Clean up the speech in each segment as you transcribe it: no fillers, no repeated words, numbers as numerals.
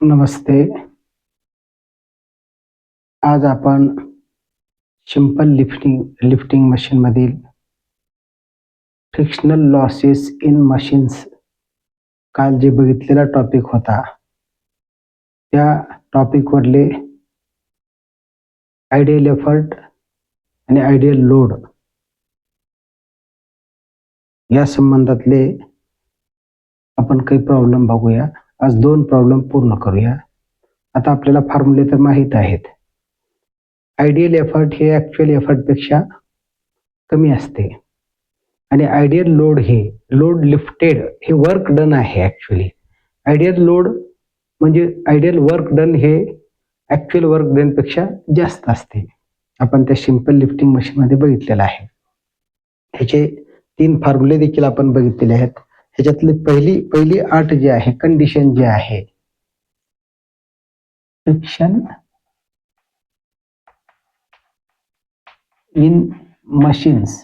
नमस्ते. आज आपण simple lifting machine मधील फ्रिक्शनल लॉसेस इन मशीन्स काल जे बघितलेला टॉपिक होता त्या टॉपिक वरले आयडियल एफर्ट आणि आयडियल लोड या संबंधातले आपण काही प्रॉब्लेम बघूया. आज 2 प्रॉब्लेम पूर्ण करूया. आता आपल्याला फॉर्म्युले तर माहित आहेत. आयडियल एफर्ट हे ऍक्च्युअल एफर्ट पेक्षा कमी असते आणि आयडियल लोड हे लोड लिफ्टेड हे वर्क डन आहे. ऍक्च्युअली आयडियल लोड म्हणजे आयडियल वर्क डन हे ऍक्च्युअल वर्क डन पेक्षा जास्त असते. आपण त्या सिंपल लिफ्टिंग मशीन मध्ये बघितलेलं आहे. ह्याचे 3 फॉर्म्युले देखील आपण बघितलेले आहेत. ह्याच्यातली पहिली अट जी आहे, कंडिशन जी आहे, फ्रिक्शन इन मशीन्स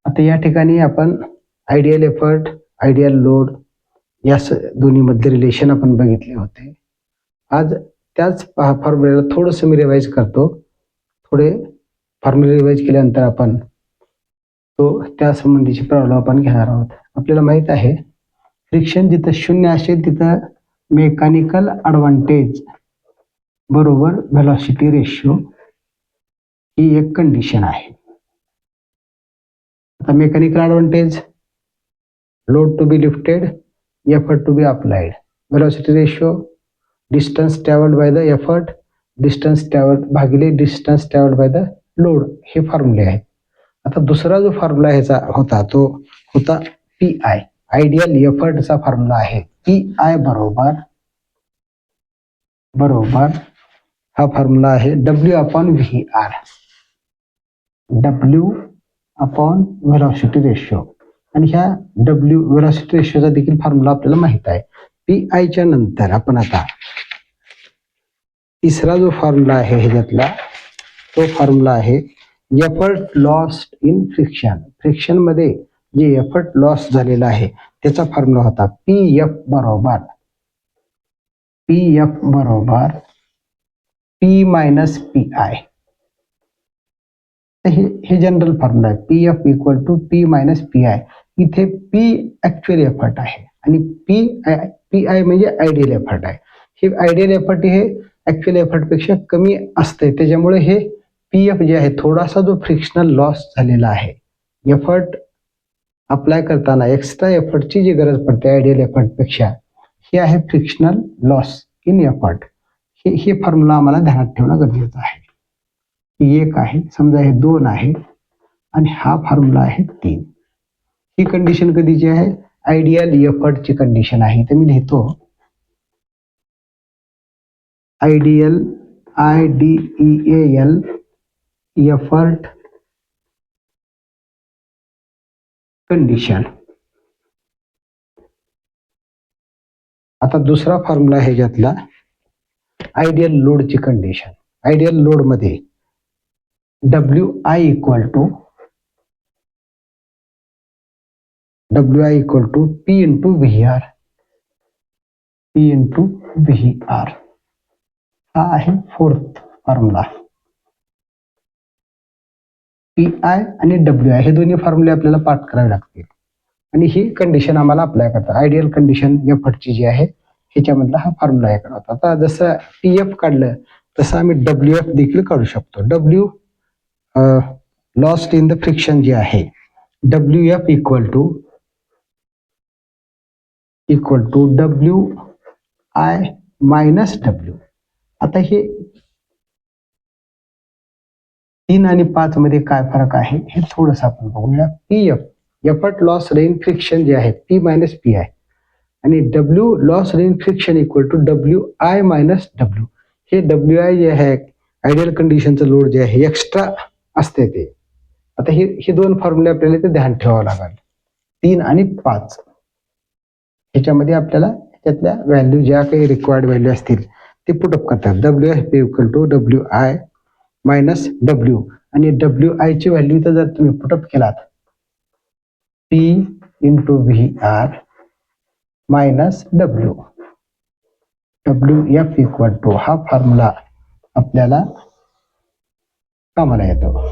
आता या ठिकाणी आपण आयडियल एफर्ट, आयडियल लोड या दोन्ही मध्ये रिलेशन आपण बघितले होते. आज त्याच फॉर्म्युल्याला थोडंसं मी रिवाइज करतो. थोडे फॉर्म्युले रिवाइज केल्यानंतर आपण त्या संबंधीची प्रॉब्लेम आपण घेणार आहोत. आपल्याला माहित आहे फ्रिक्शन जिथं 0 असेल तिथं मेकॅनिकल ॲडव्हान्टेज बरोबर व्हेलॉसिटी रेशो ही एक कंडिशन आहे. आता mechanical advantage, load to be lifted, effort to be applied, velocity ratio distance travelled by the effort, distance travelled भागिले distance travelled by the load हे फॉर्म्युले आहेत. आता दुसरा जो फॉर्म्युला ह्याचा होता तो होता पी आय, आयडियल एफर्टचा फॉर्म्युला आहे. पी आय बरोबर हा फॉर्म्युला आहे W upon V R, W upon velocity ratio. आणि ह्या डब्ल्यू व्हेलॉसिटी रेशोचा देखील फॉर्म्युला आपल्याला माहित आहे. पी आयच्या नंतर आपण आता तिसरा जो फॉर्म्युला आहे ह्याच्यातला तो फॉर्म्युला आहे effort lost in friction. Friction मध्ये जे एफर्ट लॉस झालेला आहे त्याचा फॉर्म्युला होता पी एफ बरोबर पी मायनस पी आय. हे जनरल फॉर्म्युला आहे. P F equal to P minus P I. इथे पी ऍक्च्युअल एफर्ट आहे आणि पी आय म्हणजे आयडियल एफर्ट आहे. हे आयडियल एफर्ट हे ऍक्च्युअल एफर्ट पेक्षा कमी असते. त्याच्यामुळे हे पी एफ जे आहे थोडासा जो फ्रिक्शनल लॉस झालेला आहे, एफर्ट अप्लाय करताना एक्स्ट्रा एफर्टची जी गरज पडते आयडियल एफर्ट पेक्षा, हे आहे फ्रिक्शनल लॉस इन एफर्ट. हे फॉर्म्युला आम्हाला ध्यानात ठेवणं गरजेचं आहे. ही 1 आहे, समजा हे 2 आहे आणि हा फॉर्म्युला आहे 3. ही कंडिशन कधीची आहे? आयडियल एफर्टची कंडिशन आहे. तर मी लिहितो आयडियल IDEAL एफर्ट कंडिशन. आता दुसरा फॉर्म्युला आहे ह्याच्यातला आयडियल लोडची कंडिशन. आयडियल लोड मध्ये WI equal to P into VR. हा आहे 4th फॉर्म्युला. पी आय आणि WI हे दोन्ही फॉर्म्युले आपल्याला पाठ करावे लागतील आणि ही कंडिशन आम्हाला अप्लाय करतात. आयडियल कंडिशन एफर्टची जी आहे ह्याच्यामधला हा फॉर्म्युला आहे. आता जसं PF काढलं तसं आम्ही WF देखील काढू शकतो. W lost in the friction जे आहे WF equal to WI minus W. आता हे 3 आणि 5 मध्ये काय फरक आहे हे थोडंसं आपण बघूया. PF effort loss in friction जे आहे P मायनस पी आय आणि W loss in friction equal to WI minus W. हे WI जे आहे आयडियल कंडिशनचं लोड जे आहे एक्स्ट्रा असते ते. आता हे 2 फॉर्म्युले आपल्याला ते ध्यान ठेवावं लागेल. 3 आणि 5 ह्याच्यामध्ये आपल्याला त्यातल्या व्हॅल्यू ज्या काही रिक्वायर्ड व्हॅल्यू असतील ते पुटअप करतात. WF equal to WI minus W आणि WI ची व्हॅल्यू तर जर तुम्ही पुटअप केलात P into VR minus W. WF equal to हा फॉर्म्युला आपल्याला कामाला येतो.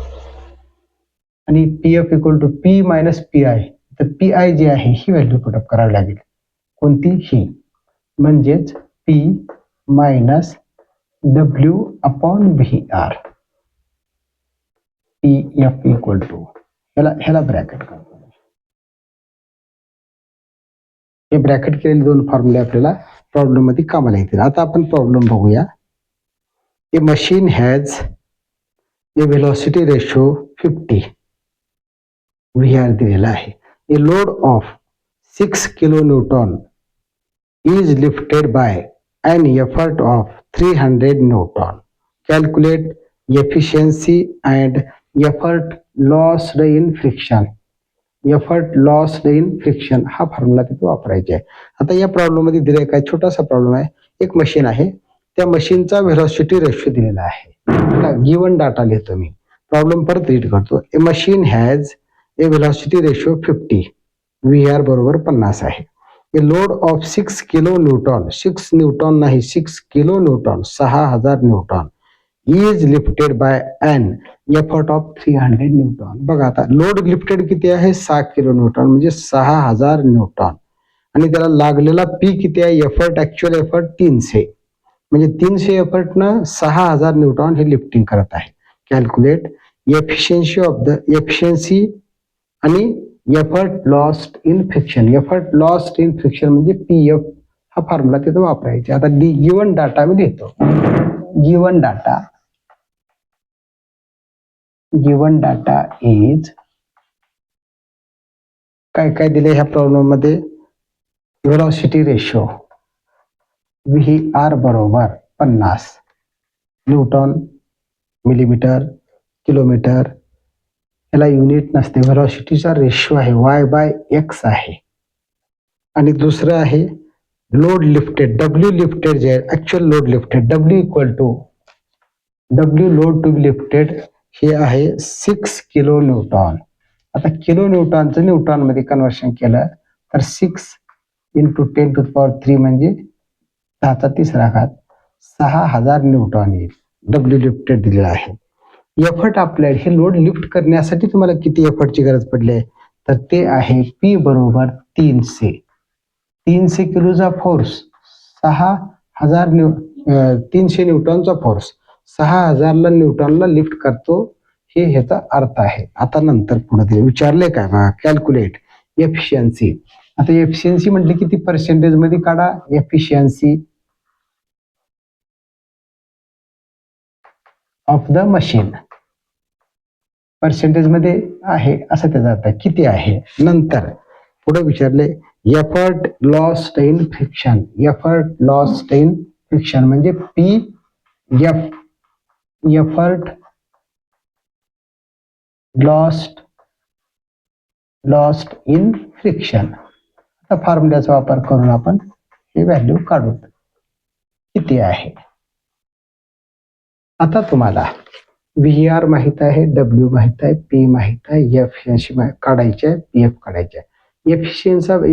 आणि PF equal to P minus PI. तर PI जी आहे ही व्हॅल्यू पुटअप करावी लागेल. कोणती? ही. म्हणजेच P minus W upon VR. PF equal to ह्याला ब्रॅकेट करतो. हे ब्रॅकेट केलेले दोन फॉर्म्युले आपल्याला प्रॉब्लेम मध्ये कामाला येतील. आता आपण प्रॉब्लेम बघूया. A machine has a velocity ratio 50. VR दिलेला आहे. A load of 6 kilo newton is lifted by an effort of 300 Newton. Calculate efficiency and effort lost in friction. Effort lost in friction हा formula तिथे वापरायचा आहे. आता या problem मध्ये दिलाय काय छोटासा प्रॉब्लेम आहे. एक मशीन आहे, त्या मशीनचा व्हेलॉसिटी रेशो दिलेला आहे. गिवन डाटा लिहितो मी. प्रॉब्लेम परत रीड करतो. A machine has a velocity ratio 50. VR बरोबर 50 आहे. A load of 6 kilo newton, 6 newton नाही 6 kilo newton, 6000 newton is lifted by an effort of 300 newton. बघा आता लोड लिफ्टेड किती आहे? 6 किलो न्यूटन म्हणजे 6000 न्यूटन. आणि त्याला लागलेला पी किती आहे? एफर्ट, ऍक्च्युअल एफर्ट 300 म्हणजे 300 एफर्ट न 6000 न्यूटन हे लिफ्टिंग करत आहे. Calculate efficiency of the efficiency आणि effort lost in friction. Effort lost in friction म्हणजे PF हा फॉर्म्युला तिथे वापरायचा. आता गिवन डाटा मी लिहितो. गिवन डाटा इज काय काय दिले ह्या प्रॉब्लेम मध्ये? व्हेलॉसिटी रेशो VR बरोबर 50 न्यूटन मिलीमीटर किलोमीटर. याला युनिट नसते, व्हेलॉसिटीचा रेशो आहे Y/X आहे. आणि दुसरं आहे लोड लिफ्टेड, W लिफ्टेड जे आहे actual load lifted, W equal to W load to be lifted हे आहे 6 किलो न्यूटन. आता किलो न्यूटनचं न्यूटन मध्ये कन्वर्शन केलं तर 6 इंटू 10 टू द पॉवर 3 म्हणजे 10⁻³ 6000 न्यूटन येईल. W लिफ्टेड दिलेला आहे. एफर्ट अप्लाइड हे लोड लिफ्ट करण्यासाठी तुम्हाला किती एफर्टची गरज पडली आहे? तर ते आहे P बरोबर 300. 300 किलोचा फोर्स 300 न्यूटनचा फोर्स 6000 न्यूटनला लिफ्ट करतो, हे ह्याचा अर्थ आहे. आता नंतर पुढे दिले विचारले काय बघा. Calculate efficiency. आता एफिशियन्सी म्हटली किती पर्सेंटेज मध्ये काढा. Efficiency of the machine percentage मध्ये आहे असं त्याचा अर्थ किती आहे. नंतर पुढे विचारले effort lost in friction. Effort lost in friction म्हणजे PF effort lost in friction. आता फॉर्म्युल्याचा वापर करून आपण ही व्हॅल्यू काढू किती आहे. आता तुम्हाला VR माहित आहे, W माहित आहे, P माहित आहे, एफिशियन्सी काढायची आहे, PF काढायची आहे.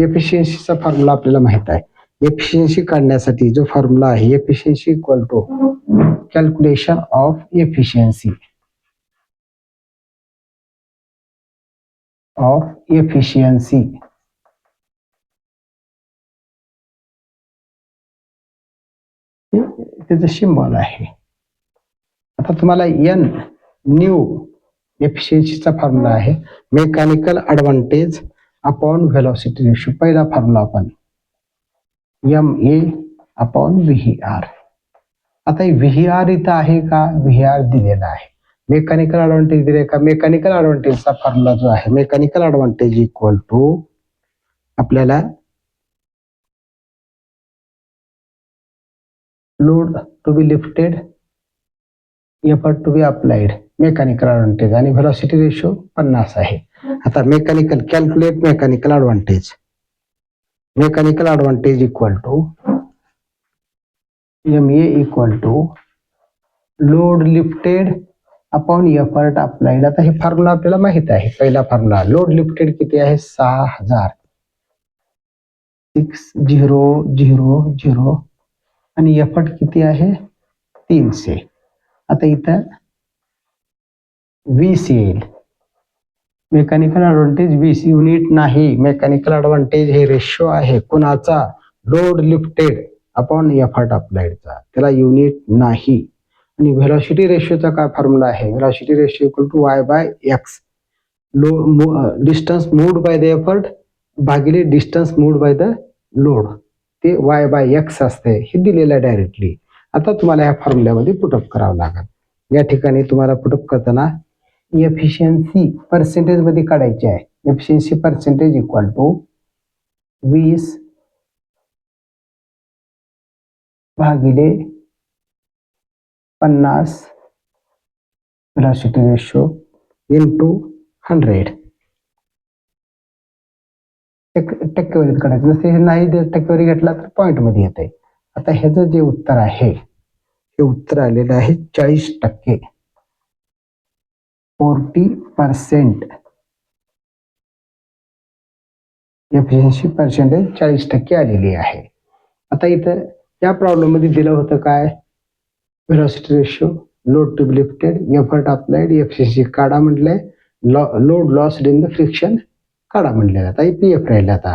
एफिशियन्सीचा फॉर्म्युला आपल्याला माहित आहे. एफिशियन्सी काढण्यासाठी जो फॉर्म्युला आहे efficiency equal to calculation of efficiency त्याचं सिम्बॉल आहे. आता तुम्हाला N न्यू एफिशियन्सीचा फॉर्म्युला आहे mechanical advantage upon velocity ratio. पहिला फॉर्म्युला आपण MA अपॉन VR. आता VR इथं आहे का? VR दिलेला आहे. मेकॅनिकल ऍडव्हान्टेज दिले का? मेकॅनिकल ऍडव्हान्टेजचा फॉर्म्युला जो आहे मेकॅनिकल ऍडव्हान्टेज इक्वल टू आपल्याला load to be lifted, effort to be applied, mechanical advantage आणि व्हेलॉसिटी रेशो 50 आहे. आता mechanical calculate mechanical advantage. Mechanical advantage equal to MA equal to load lifted upon effort applied. आता हे formula आपल्याला माहित आहे. पहिला फॉर्म्युला लोड लिफ्टेड किती आहे 6000, 6000 आणि एफर्ट किती आहे 300. आता इथं 20 येईल. मेकॅनिकल ॲडव्हान्टेज 20 युनिट नाही. मेकॅनिकल ॲडव्हान्टेज हे रेशो आहे कोणाचा लोड लिफ्टेड अपॉन एफर्ट अप्लाइडचा, त्याला युनिट नाही. आणि व्हेलॉसिटी रेशोचा काय फॉर्म्युला आहे velocity ratio equal to y by x distance moved by the effort भागिले distance moved by the load, ते वाय बाय एक्स असते. हे दिलेलं आहे डायरेक्टली. आता तुम्हाला या फॉर्म्युल्यामध्ये पुटअप करावं लागेल. या ठिकाणी तुम्हाला पुटअप करताना एफिशियन्सी पर्सेंटेज मध्ये काढायची आहे. एफिशियन्सी पर्सेंटेज इक्वल टू 20 भागिले 50 व्हेलॉसिटी रेशो इंटू 100. टक्केवारीत काढायचं. जसे हे नाही टक्केवारी घेतला तर पॉईंट मध्ये येते. आता ह्याचं जे उत्तर आहे हे उत्तर आलेलं आहे 40%. 40% एफिशियन्सी पर्सेंटेज 40% आलेली आहे. आता इथं या प्रॉब्लेम मध्ये दिलं होतं काय velocity ratio, load to be lifted, effort applied, efficiency काढा म्हटलंय, load lost in the friction काढा म्हटलेलं. आता पीएफ राहिला. आता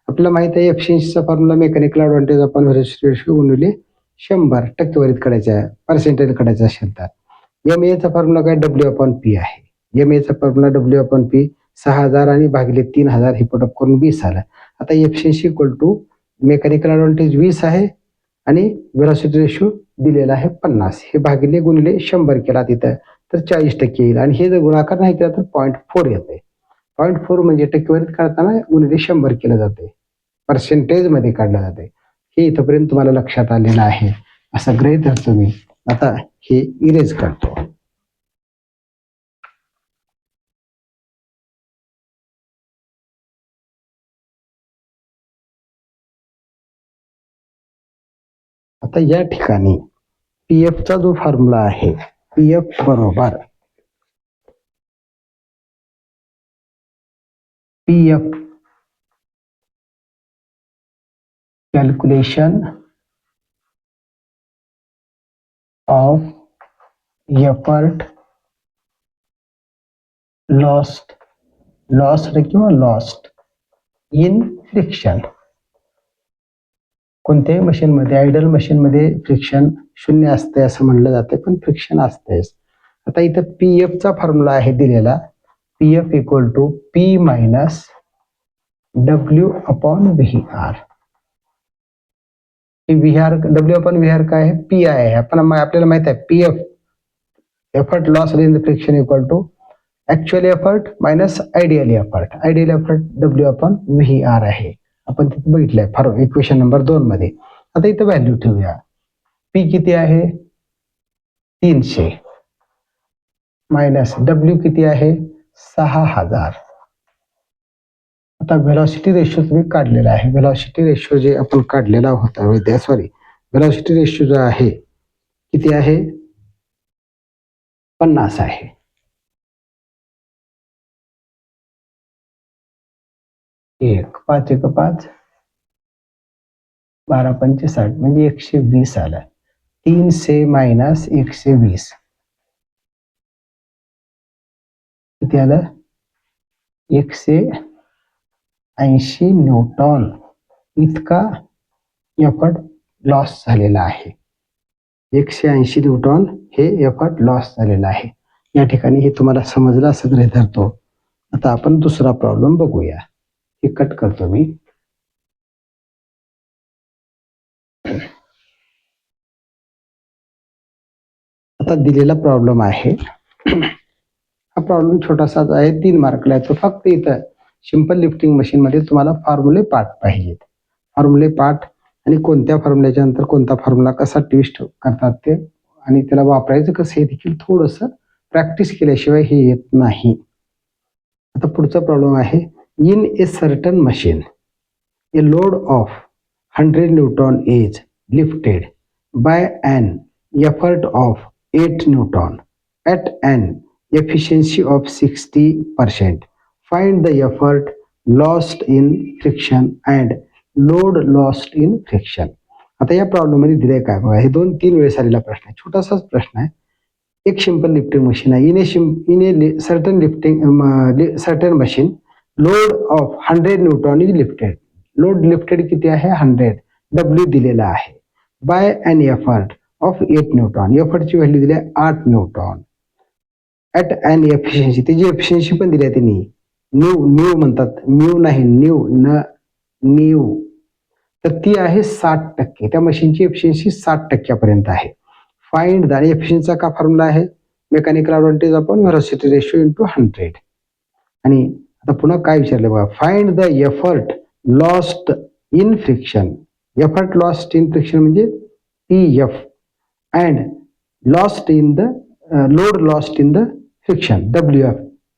आपल्याला माहित आहे एफिशियन्सीचा फॉर्म्युला मेकॅनिकल ॲडव्हान्टेज आपण व्हेलॉसिटी रेशो गुणिले 100 टक्केवारीत काढायचा आहे. पर्सेंटेज काढायचा असेल तर एम एचा फॉर्म्युला काय डब्ल्यू अपॉन पी आहे. एम एचा फॉर्म्युला डब्ल्यू अपॉन पी 6000 आणि भागिले 3000 हे पुटअप करून 20 आलं. आता efficiency equal to mechanical advantage 20 आहे आणि व्हेलॉसिटी रेशो दिलेला आहे 50. हे भागिले गुणिले 100 केला तिथं तर 40% येईल. आणि हे जर गुणाकार नाही केला तर 0.4 येते. 0.4 म्हणजे टक्केवारीत काढताना गुणिले 100 केलं जाते, पर्सेंटेज मध्ये काढलं जाते. हे इथपर्यंत तुम्हाला लक्षात आलेलं आहे असं गृहीत धरतो मी. आता हे इरेज करतो. आता या ठिकाणी पीएफ चा जो फॉर्म्युला आहे पीएफ बरोबर PF calculation of effort lost किंवा लॉस्ट इन फ्रिक्शन. कोणत्याही मशीनमध्ये आयडल मशीनमध्ये फ्रिक्शन 0 असते असं म्हणलं जाते, पण फ्रिक्शन असतेच. आता इथं पीएफ चा फॉर्म्युला आहे दिलेला PF equal to P minus W upon V R. W upon V R काय आहे पी आय आहे. आपण आपल्याला माहित आहे PF effort loss in the friction equal to actual effort minus ideal effort. Ideal effort W upon V R आहे. आपण तिथे बघितलंय फॉर इक्वेशन नंबर 2 मध्ये. आता इथं व्हॅल्यू ठेवूया. पी किती आहे 300 मायनस डब्ल्यू किती आहे 6000. आता व्हेलॉसिटी रेशो तुम्ही काढलेला आहे. व्हेलॉसिटी रेशो जे आपण काढलेला होता व्हेलॉसिटी रेशो जो आहे किती आहे 50 आहे. एक 5 एक 5 12 पंचे 60 म्हणजे 120 आला. 300 मायनस 120 किती आलं 180 न्यूटन इतका एफर्ट लॉस झालेला आहे. 180 न्यूटन हे एफर्ट लॉस झालेला आहे. या ठिकाणी हे तुम्हाला समजलं असं गृहीत धरतो. आता आपण दुसरा प्रॉब्लेम बघूया. हे कट करतो मी. आता दिलेला प्रॉब्लेम आहे. हा प्रॉब्लेम छोटासाच आहे 3 मार्कला आहे. तो फक्त इथं सिंपल लिफ्टिंग मशीन मध्ये तुम्हाला फॉर्म्युले पार्ट पाहिजेत. फॉर्म्युले पार्ट आणि कोणत्या फॉर्म्युल्याच्या नंतर कोणता फॉर्म्युला कसा ट्विस्ट करतात ते आणि त्याला वापरायचं कसं हे देखील थोडंसं प्रॅक्टिस केल्याशिवाय हे येत नाही. आता पुढचा प्रॉब्लेम आहे in a certain machine A load of 100 newton is lifted by an effort of 8 Newton at an efficiency of 60%. Find the effort lost in friction and load lost in friction. आता या problem मध्ये दिले काय बघा, हे 2-3 वेळेस आलेला प्रश्न आहे, छोटासाच प्रश्न आहे. एक सिंपल लिफ्टिंग मशीन आहे. In a certain machine load of 100 newton is lifted. Load lifted किती आहे? 100. डब्ल्यू दिलेला आहे. By an effort of 8 newton. एफर्टची व्हॅल्यू दिली आहे 8 न्यूटन. ॲट अन एफिशियन्सी, त्याची एफिशियन्सी पण दिली आहे त्यांनी. न्यू म्हणतात, म्यू नाही, न्यू. तर ती आहे 60%. त्या मशीनची एफिशियन्सी 60% आहे. फाइंड द एफिशियन्सीचा का फॉर्म्युला आहे? Mechanical advantage upon velocity ratio into 100. आणि आता पुन्हा काय विचारलं बघा, find the effort lost in friction. Effort lost in friction म्हणजे PF and lost in the load lost in the friction WF.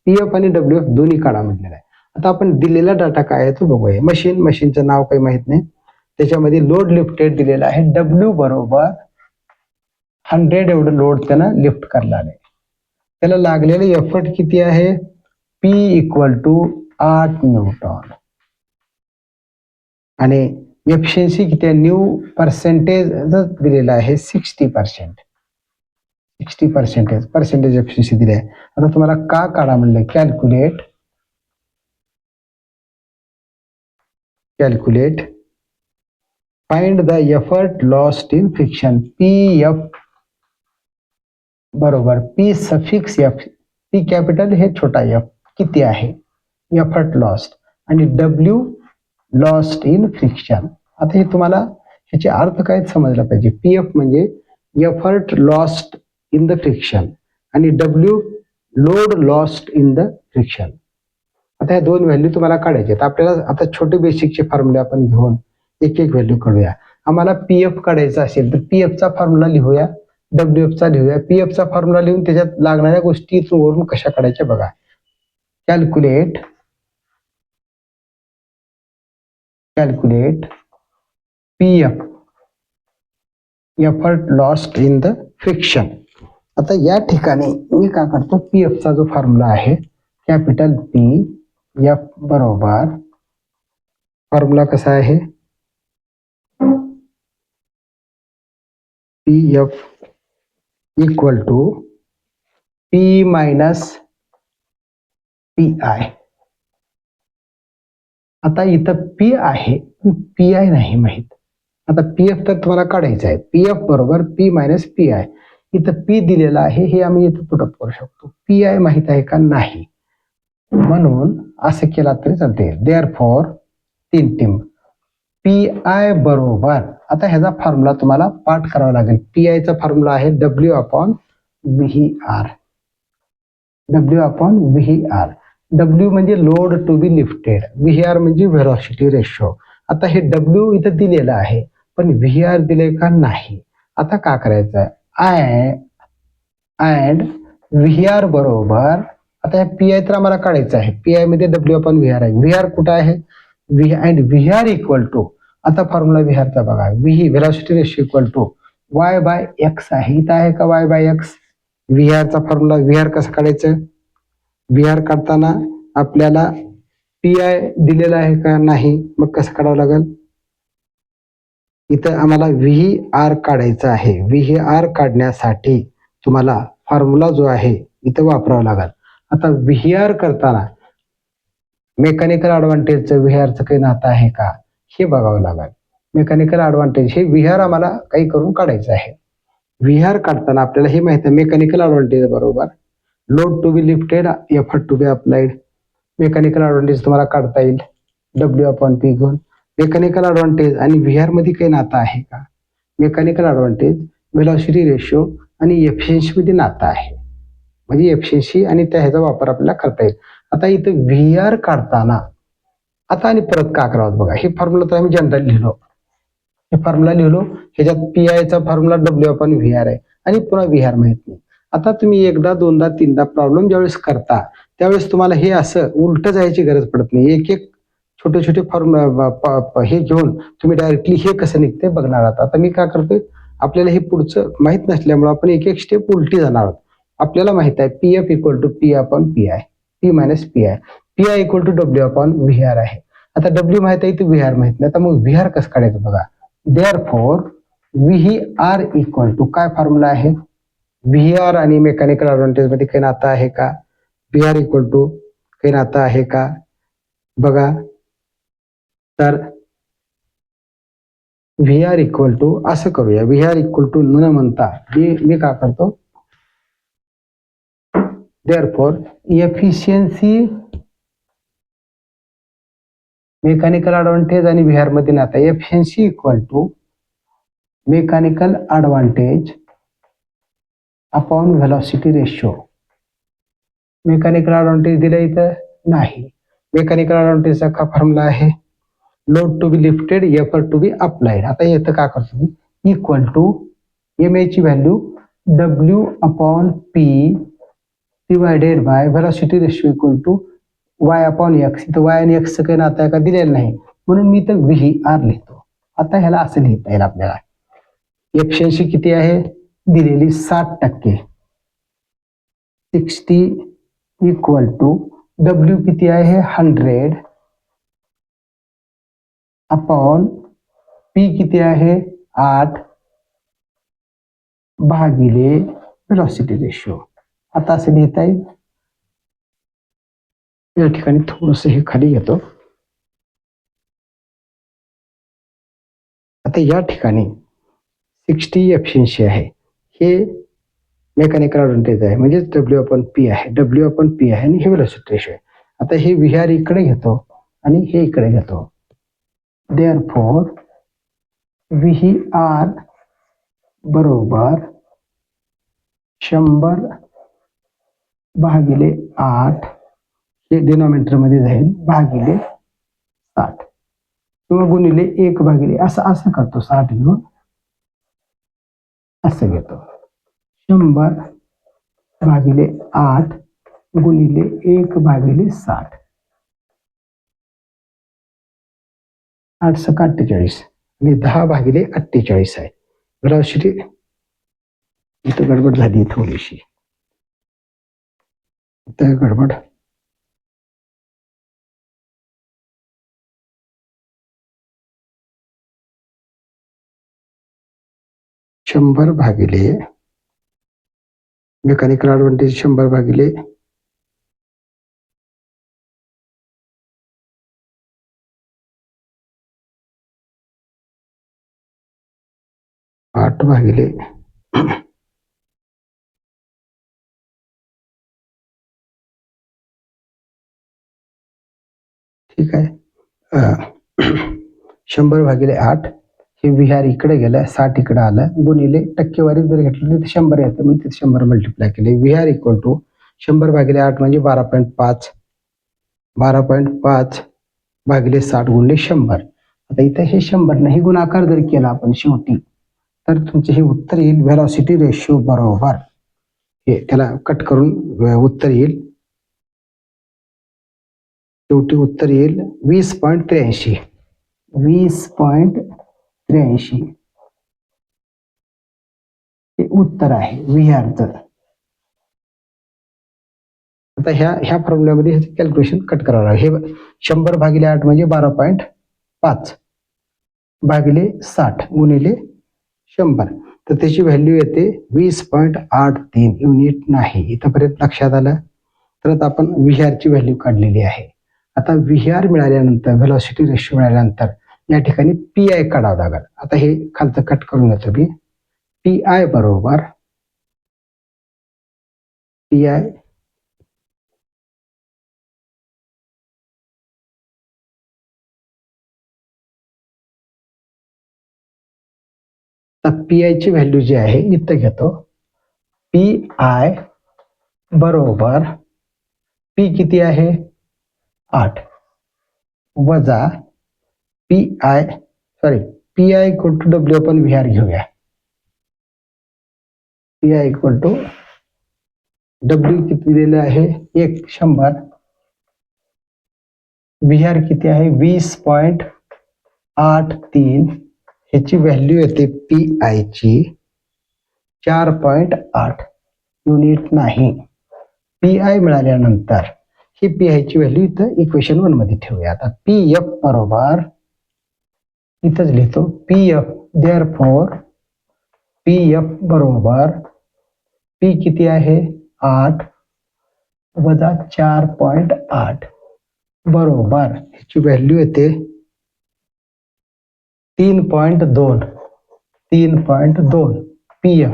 PF आणि WF दोन्ही काढा म्हटलेलं आहे. आता आपण दिलेला डाटा काय आहे तो बघूया. मशीनचं नाव काही माहित नाही, त्याच्यामध्ये लोड लिफ्टेड दिलेला आहे. W बरोबर 100 एवढं लोड त्यानं लिफ्ट करला आहे. त्याला लागलेलं एफर्ट किती आहे? P = 8 Newton. आणि एफिशियन्सी किती आहे? न्यू पर्सेंटेज दिलेला आहे 60%. 60% पर्सेंटेज एफिशियन्सी दिली आहे. आता तुम्हाला का काढा म्हणलं? Calculate find the effort lost in friction. PF बरोबर P suffix F. P capital हे छोटा F किती आहे? Effort lost. आणि W लॉस्ट इन फ्रिक्शन. आता हे तुम्हाला ह्याचे अर्थ काय समजला पाहिजे. PF म्हणजे effort lost in the friction आणि W load lost in the friction. आता या दोन व्हॅल्यू तुम्हाला काढायचे आहेत. आपल्याला आता छोटे बेसिकचे फॉर्म्युले आपण घेऊन एक व्हॅल्यू काढूया. आम्हाला PF काढायचा असेल तर PFचा फॉर्म्युला लिहूया, WFचा लिहूया. PFचा फॉर्म्युला लिहून त्याच्यात लागणाऱ्या गोष्टी वरून कशा काढायच्या बघा. Calculate PF effort lost in the friction. आता या ठिकाणी मी काय करतो, PFचा जो फॉर्म्युला आहे कॅपिटल PF बरोबर फॉर्म्युला कसा आहे? PF = P - PI. आता इथं P आहे, PI नाही माहित. आता PF तर तुम्हाला काढायचं आहे. PF बरोबर P - PI. इथं P दिलेला आहे, हे आम्ही इथं पुटअप करू शकतो. PI माहित आहे का? नाही. म्हणून असं केला तरी चालते. देअरफॉर 3 टिंब PI बरोबर, आता ह्याचा फॉर्म्युला तुम्हाला पाठ करावा लागेल. PI चा फॉर्म्युला आहे W/VER. W/VER. W म्हणजे load to be lifted, VER म्हणजे व्हेलॉसिटी रेशो. आता हे W इथं दिलेलं आहे, पण VER दिले का? नाही. आता का करायचं? अँड VER बरोबर, आता PI तर आम्हाला काढायचं आहे. PI मध्ये W/VER आहे. VER कुठं आहे? अँड VER = आता फॉर्म्युला VERचा बघा. व्हेलॉसिटी रेशो = Y/X आहे. इथं आहे का Y/X? VERचा फॉर्म्युला. VER कसं काढायचं? VER काढताना आपल्याला PI दिलेला आहे का? नाही. मग कसं काढावं लागेल? इथं आम्हाला VER काढायचं आहे. VER काढण्यासाठी तुम्हाला फॉर्म्युला जो आहे इथं वापरावा लागेल. आता VER करताना मेकॅनिकल ॲडव्हान्टेजचं VERचं काही नातं आहे का हे बघावं लागेल. मेकॅनिकल ॲडव्हान्टेज हे VER आम्हाला काही करून काढायचं आहे. VER काढताना आपल्याला हे माहिती आहे, मेकॅनिकल ॲडव्हान्टेज बरोबर load to be lifted, effort to be applied. Mechanical advantage तुम्हाला काढता येईल W/P घेऊन. मेकॅनिकल ॲडव्हान्टेज आणि VER मध्ये काही नातं आहे का? मेकॅनिकल ॲडव्हान्टेज व्हेलॉसिटी रेशो आणि एफिशियन्सी मध्ये नातं आहे. म्हणजे एफिशियन्सी आणि त्या ह्याचा वापर आपल्याला करता येईल. आता इथं VER काढताना आता आणि परत का करावं बघा. हे फॉर्म्युला तर आम्ही जनरल लिहिलो, हे फॉर्म्युला लिहिलो. ह्याच्यात PIचा फॉर्म्युला W/VER आहे आणि पुन्हा VER माहित नाही. आता तुम्ही एकदा, दोनदा, तीनदा प्रॉब्लेम ज्यावेळेस करता त्यावेळेस तुम्हाला हे असं उलट जायची गरज पडत नाही. एक छोटे फॉर्म्युला हे घेऊन तुम्ही डायरेक्टली हे कसं निघते बघणार आहात. आता मी काय करतोय, आपल्याला हे पुढचं माहित नसल्यामुळे आपण एक स्टेप उलटी जाणार आहोत. आपल्याला माहित आहे P F equal to P upon P I, P minus P I. P I equal to W upon V R आहे. आता डब्ल्यू माहित आहे, व्ही आर माहित नाही, तर मग व्ही आर कसं काढायचं बघा. Therefore V R equal to काय फॉर्म्युला आहे, व्ही आर आणि मेकॅनिकल ऍडव्हान्टेज मध्ये काही नातं आहे का, व्ही आर इक्वल टू काही नातं आहे का बघा. तर व्ही आर इक्वल टू असं करूया, व्ही आर इक्वल टू न म्हणता मी काय करतो, देअरफॉर एफिशियन्सी मेकॅनिकल ऍडव्हान्टेज आणि व्ही आर मध्ये नातं, efficiency equal to mechanical advantage upon velocity ratio. Mechanical advantage दिलं इथं नाही. मेकॅनिकल ऍडव्हान्टेजचा का फॉर्म्युला आहे, load to be lifted, effort to be applied. आता इथं काय करतो, इक्वल टू एम ए ची value W upon P divided by velocity ratio equal to Y upon X. इथं वाय आणि एक्सचं काही नातं आहे का दिलेलं नाही, म्हणून मी इथं व्ही आर लिहितो. आता ह्याला असं लिहिता येईल आपल्याला, एफिशियन्सी किती आहे दिलेली 60%, 60 इक्वल टू डब्ल्यू किती आहे 100 अपॉन पी किती आहे 8 भागिले व्हेलॉसिटी रेशो. आता असं लिहिता येईल. या ठिकाणी थोडस हे खाली घेतो. आता या ठिकाणी 60 एफिशियन्सी आहे, हे मेकॅनिकल ऍडव्हान्टेज आहे, म्हणजे डब्ल्यू अपॉन पी आहे, डब्ल्यू अपॉन पी आहे आणि हे व्हेलॉसिटी रेशो आहे. आता हे व्ही आर इकडे घेतो आणि हे इकडे घेतो. देअरफॉर व्ही आर बरोबर 100 भागिले 8, हे डिनॉमिनेटर मध्ये जाईल, भागिले 60 किंवा गुणिले 1 भागिले असं असं करतो, 60 घेऊन असं घेतो, 100 भागिले 8 गुणिले 1 भागिले 60, 8 × 48 आणि 10 भागिले 48 आहे. व्हेलॉसिटी इथं गडबड झाली थोडीशी, इथं गडबड. शंभर भागिले मेकॅनिकल ऍडव्हान्टेज 100 भागिले 8 भागिले ठीक आहे, 100 भागिले 8, हे व्ही आर इकडे गेलं, 60 इकडे आलं, गुणिले टक्केवारी जर घेतलं तर 100 येतं, मग तिथे 100 मल्टिप्लाय केले. व्ही आर इक्वल टू 100 भागिले 8 म्हणजे 12.5, 12.5 भागिले 60 गुणिले 100. आता इथं हे 100 नाही गुणाकार जर केला आपण शेवटी, तर तुमचे हे उत्तर येईल व्हेलॉसिटी रेशो बरोबर, हे त्याला कट करून उत्तर येईल, शेवटी उत्तर येईल 20.83, 20.83 हे उत्तर आहे व्ही आरचं. आता ह्या फॉर्म्युल्यामध्ये ह्याचं कॅल्क्युलेशन कट करावं लागेल. हे 100 भागिले 8 म्हणजे 12.5 भागिले 60 गुणिले 100, तर त्याची व्हॅल्यू येते 20.83 युनिट नाही. इथंपर्यंत लक्षात आलं. तर आता आपण व्ही आरची व्हॅल्यू काढलेली आहे. आता व्ही आर मिळाल्यानंतर, व्हेलॉसिटी रेशो मिळाल्यानंतर या ठिकाणी पी आय काढावं लागेल. आता हे खालचं कट करून घेतो मी. पी आय बरोबर पी आय पी आय ची व्हॅल्यू जी आहे इथं घेतो. पी आय बरोबर पी किती आहे 8 वजा P I P I equal to W आपण व्ही आर घेऊया. P I equal to W किती दिलेलं आहे 100, व्ही आर किती आहे 20.83, ह्याची व्हॅल्यू येते पी आय ची 4.8. युनिट नाही. पी आय मिळाल्यानंतर ही पी आय ची व्हॅल्यू इथं इक्वेशन 1 मध्ये ठेवूया. आता पी एफ बरोबर इथंच लिहितो P F, therefore P F बरोबर पी किती आहे 8 वजा 4.8 बरोबर ह्याची व्हॅल्यू येते 3.2 पी एफ.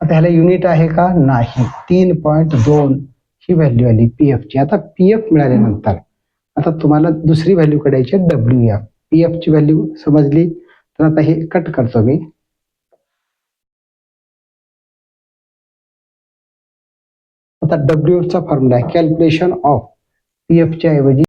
आता ह्याला युनिट आहे का नाही. 3.2 ही व्हॅल्यू आली पी एफ ची. आता पी एफ मिळाल्यानंतर आता तुम्हाला दुसरी व्हॅल्यू काढायची डब्ल्यू एफ. पी एफ ची व्हॅल्यू समजली तर आता हे कट करतो मी. आता डब्ल्यू एफ चा फॉर्म्युला आहे कॅल्क्युलेशन ऑफ पी एफ च्या ऐवजी